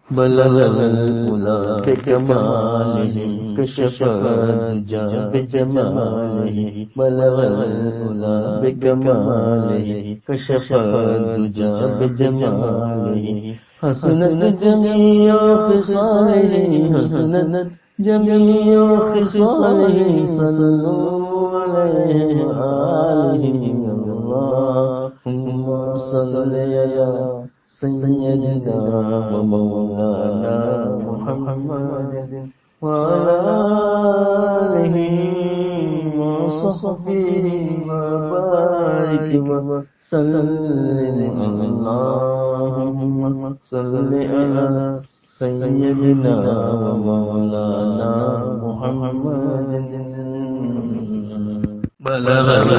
बलगल उला बिकमालिही कशफद्जा बिजमालिही बलगल उला बिकमालिही कशफद्जा बिजमालिही हसनत जमीअ खिसालिही हसनत जमीअ खिसालिही सल्लल्लाहु अलैहि व आलिहि अल्लाहुम्मा सल्लि अला सय्यदिना व मौलाना मुहम्मदिन व अला आलिहि व सहबिहि व बारिक व सल्लिम अल्लाहुम्मा सल्लि अला सय्यदिना व मौलाना मुहम्मदिन बलगल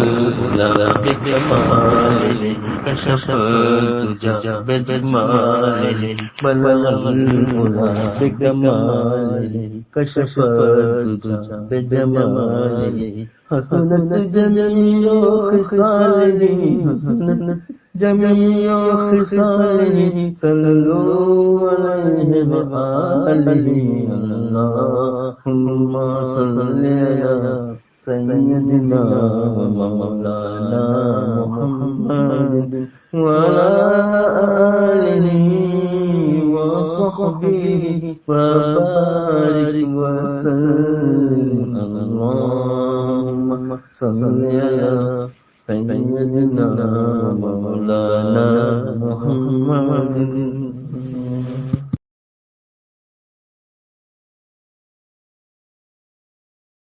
उला बिकमालिही कशफद्जा बिजमालिही बलगल उला बिकमालिही कशफद्जा बिजमालिही हसनत जमीअ खिसालिही हसनत जमीअ खिसालिही सल्लल्लाहु अलैहि व आलिहि अल्लाहुम्मा सल्लि अला सय्यदिना व मौलाना मुहम्मदिन व अला आलिहि व सहबिहि व बारिक व सल्लिम अल्लाहुम्मा सल्लि अला सय्यदिना व मौलाना मुहम्मदिन